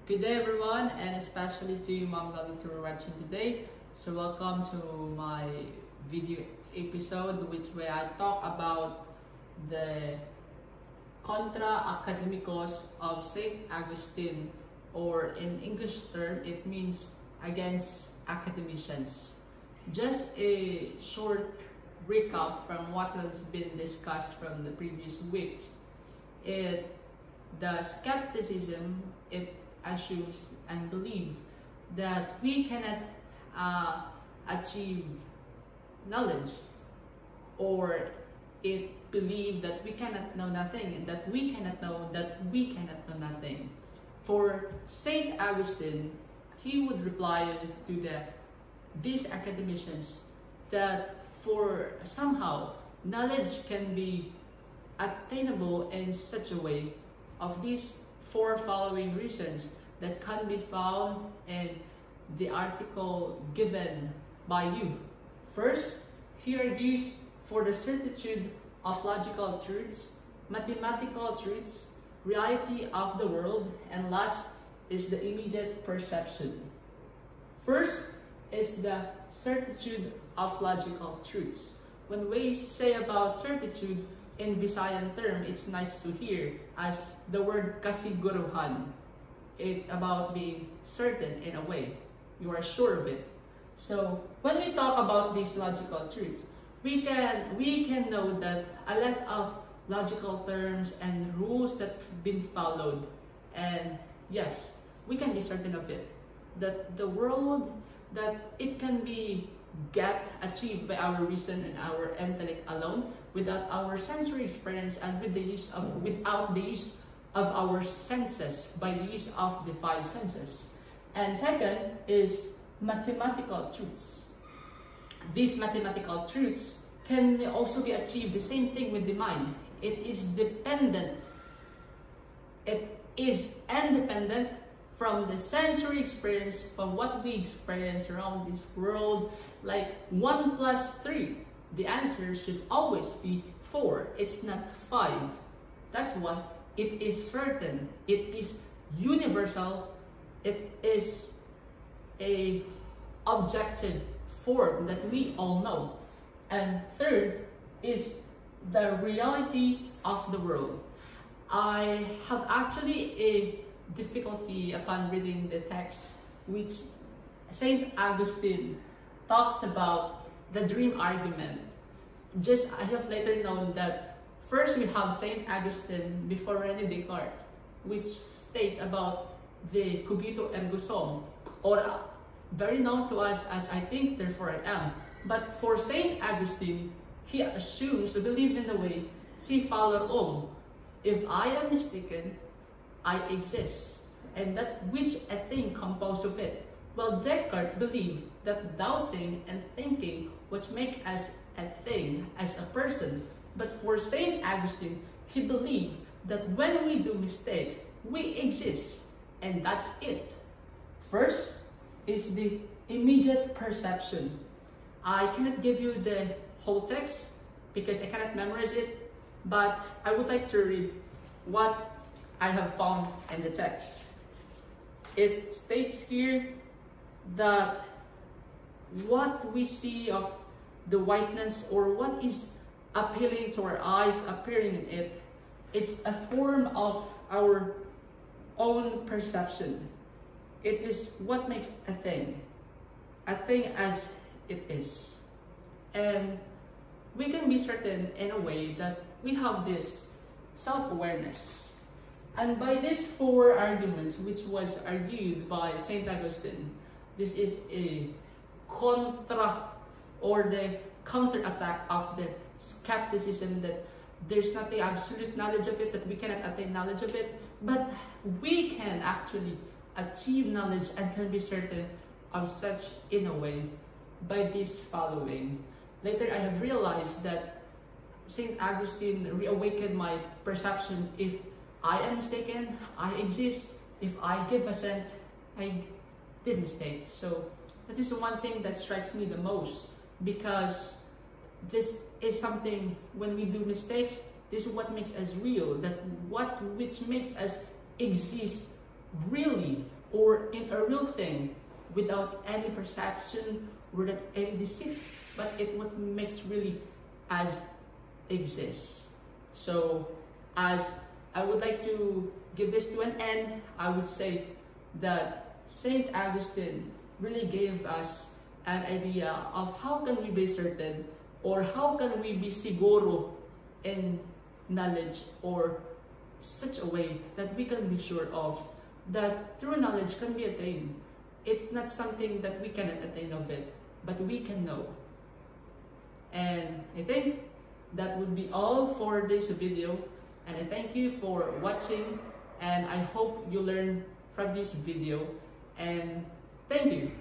Good day everyone, and especially to you Mom Lolly who are watching today. So welcome to my video episode where I talk about the Contra Academicos of St. Augustine, or in English term it means against academicians. Just a short recap from what has been discussed from the previous weeks. The skepticism, it assumes and believe that we cannot achieve knowledge, or it believe that we cannot know nothing, and that we cannot know that we cannot know nothing. For Saint Augustine, he would reply to these academicians that for somehow knowledge can be attainable in such a way of these four following reasons that can be found in the article given by you. First, he argues for the certitude of logical truths, mathematical truths, reality of the world, and last is the immediate perception. First is the certitude of logical truths. When we say about certitude, in Visayan term, it's nice to hear as the word kasiguruhan. It about being certain in a way. You are sure of it. So when we talk about these logical truths, we can know that a lot of logical terms and rules that have been followed, and yes, we can be certain of it. That the world, that it can be achieved by our reason and our intellect alone, without our sensory experience and without the use of our senses, by the use of the five senses. And second is mathematical truths. These mathematical truths can also be achieved, the same thing with the mind. It is dependent, it is independent from the sensory experience, from what we experience around this world. Like 1 plus 3, the answer should always be 4. It's not 5. That's one. It is certain. It is universal. It is a objective form that we all know. And third is the reality of the world. I have actually a difficulty upon reading the text which Saint Augustine talks about the dream argument. Just I have later known that first we have Saint Augustine before René Descartes, which states about the cogito ergo sum, or very known to us as I think therefore I am. But for Saint Augustine, he assumes to believe in the way si faller om. If I am mistaken, I exist, and that which a thing composed of it. Well, Descartes believed that doubting and thinking which make us a thing, as a person. But for Saint Augustine, he believed that when we do mistake, we exist, and that's it. First is the immediate perception. I cannot give you the whole text because I cannot memorize it, but I would like to read what I have found in the text. It states here that what we see of the whiteness, or what is appealing to our eyes, appearing in it, it's a form of our own perception. It is what makes a thing as it is. And we can be certain in a way that we have this self-awareness. And by these four arguments, which was argued by Saint Augustine, this is a the counterattack of the skepticism that there's not the absolute knowledge of it, that we cannot attain knowledge of it, but we can actually achieve knowledge and can be certain of such in a way by this following. Later I have realized that Saint Augustine reawakened my perception. If I am mistaken, I exist. If I give assent, I did mistake. So that is the one thing that strikes me the most, because this is something, when we do mistakes, this is what makes us real, that which makes us exist really or in a real thing without any perception, without any deceit, but it what makes really as exists. So as I would like to give this to an end, I would say that Saint Augustine really gave us an idea of how can we be certain or how can we be siguro in knowledge, or such a way that we can be sure of that true knowledge can be attained. It's not something that we cannot attain of it, but we can know. And I think that would be all for this video, and I thank you for watching, and I hope you learn from this video, and thank you.